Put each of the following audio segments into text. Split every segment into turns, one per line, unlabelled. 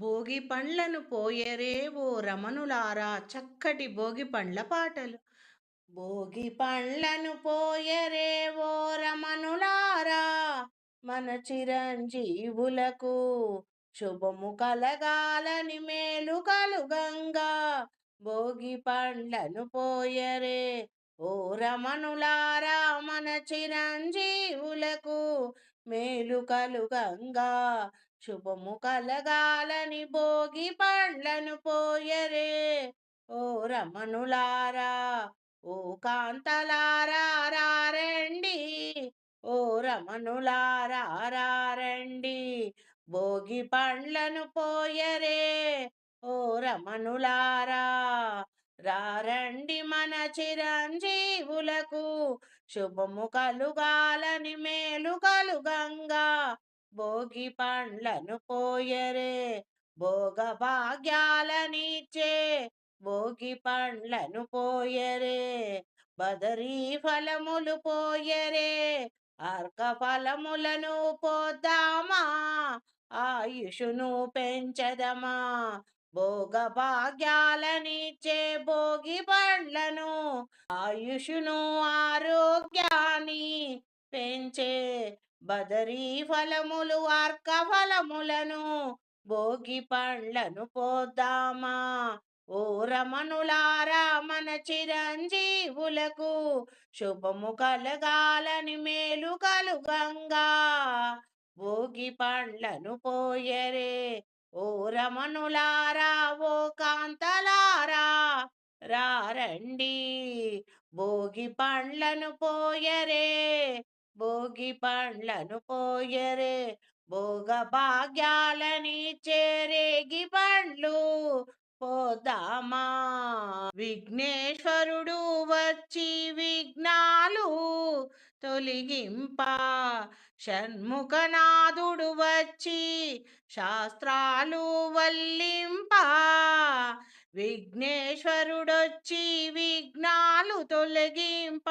భోగి పండ్లను పోయరే ఓ రమణులారా చక్కటి భోగి పండ్ల పాటలు. భోగి పండ్లను పోయరే ఓ రమణులారా, మన చిరంజీవులకు శుభము కలగాలని మేలు కలుగంగా. భోగి పండ్లను పోయరే ఓ రమణులారా, మన చిరంజీవులకు మేలు కలుగంగా. శుభము కలగాలని భోగి పండ్లను పోయరే ఓ రమణులారా, ఓ కాంతలారా రారండి, ఓ రమణులారా రారండి. భోగి పండ్లను పోయరే ఓ రమణులారా, రారండి మన చిరంజీవులకు శుభము కలుగాలని మేలు కలుగంగా. భోగి పండ్లను పోయరే భోగ భాగ్యాలనిచ్చే భోగి పండ్లను పోయరే, బదరీ ఫలములు పోయరే, అర్క ఫలములను పోద్దామా, ఆయుషును పెంచదమా. భోగ భాగ్యాలనిచ్చే భోగి పండ్లను, ఆయుషును ఆరోగ్యాన్ని పెంచే బదరీ ఫలములు అర్క ఫలములను భోగి పండ్లను పోద్దామా. ఓ రమణులారా, మన చిరంజీవులకు శుభము కలగాలని మేలు కలుగంగా. భోగి పండ్లను పోయరే ఓ రమణులారా, ఓ కాంతలారా రారండి. భోగి పండ్లను పోయరే భోగి పండ్లను పోయరే, భోగ భాగ్యాలని చేరేగి పండ్లు పోదామా. విఘ్నేశ్వరుడు వచ్చి విఘ్నాలు తొలగింప, షణ్ముఖనాథుడు వచ్చి శాస్త్రాలు వల్లింప. విఘ్నేశ్వరుడొచ్చి విఘ్నాలు తొలగింప,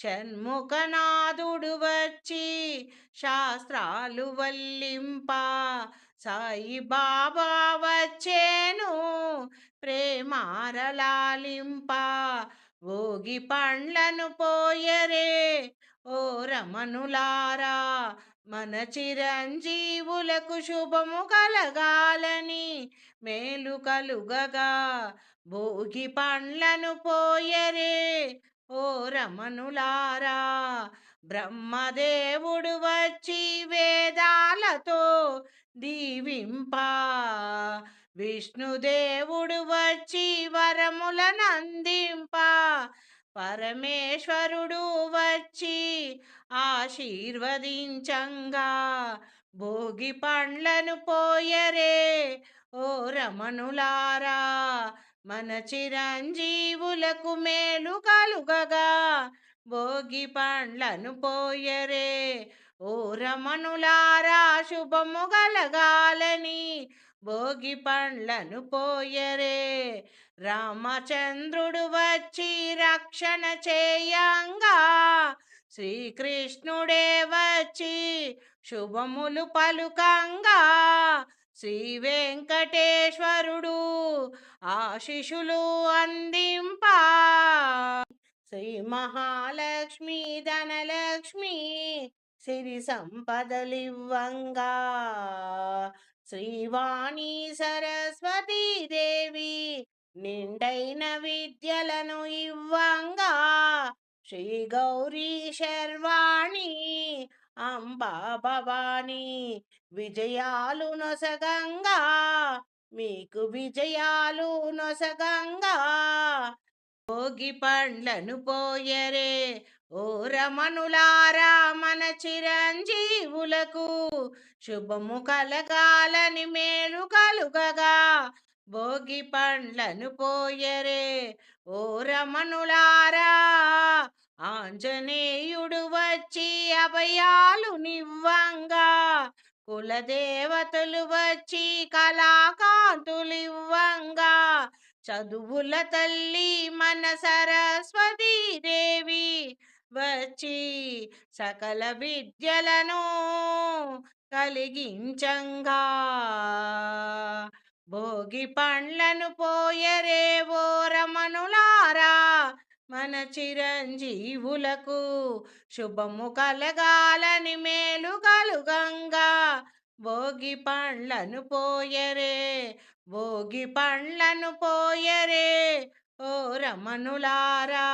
షణ్ముఖనాథుడు వచ్చి శాస్త్రాలు వల్లింప. సాయి బాబా వచ్చేను ప్రేమారలాలింప. భోగి పండ్లను పోయరే ఓ రమణులారా, మన చిరంజీవులకు శుభము కలగాలని మేలు కలుగగా. భోగి పండ్లను పోయరే ఓ రమణులారా, బ్రహ్మదేవుడు వచ్చి వేదాలతో దీవింప, విష్ణుదేవుడు వచ్చి వరములనందింప, పరమేశ్వరుడు వచ్చి ఆశీర్వదించంగా. భోగి పండ్లను పోయరే ఓ రమణులారా, మన చిరంజీవులకు మేలు కలుగగా. భోగి పండ్లను పోయరే ఓ రమణులారా, శుభము కలగాలని భోగి పండ్లను పోయరే. రామచంద్రుడు వచ్చి రక్షణ చేయంగా, శ్రీకృష్ణుడే వచ్చి శుభములు పలుకంగా. శ్రీ వెంకటేశ్వరుడు ఆశిషులు అందింప, శ్రీ మహాలక్ష్మి ధనలక్ష్మి సిరి సంపదలివ్వంగా. శ్రీవాణి సరస్వతీ దేవి నిండైన విద్యలను ఇవ్వంగా. శ్రీ గౌరీ శర్వాణి అంబా భవాని విజయాలు నొసగంగా, మీకు విజయాలు నొసగంగా. భోగి పండ్లను పోయరే ఓ రమణులారా, మన చిరంజీవులకు శుభము కలగాలని మేలు కలుగగా. భోగి పండ్లను పోయరే ఓ రమణులారా, ఆంజనేయుడు వచ్చి అభయాలు నివ్వంగా, కులదేవతలు వచ్చి కళాకాంతులివ్వంగా. చదువుల తల్లి మన సరస్వతీ దేవి వచ్చి సకల విద్యలను కలిగించంగా. భోగి పండ్లను పోయరే ఓ రమణులారా, మన చిరంజీవులకు శుభము కలగాలని మేలు కలుగంగా భోగి పండ్లను పోయరే, భోగి పండ్లను పోయరే ఓ రమణులారా.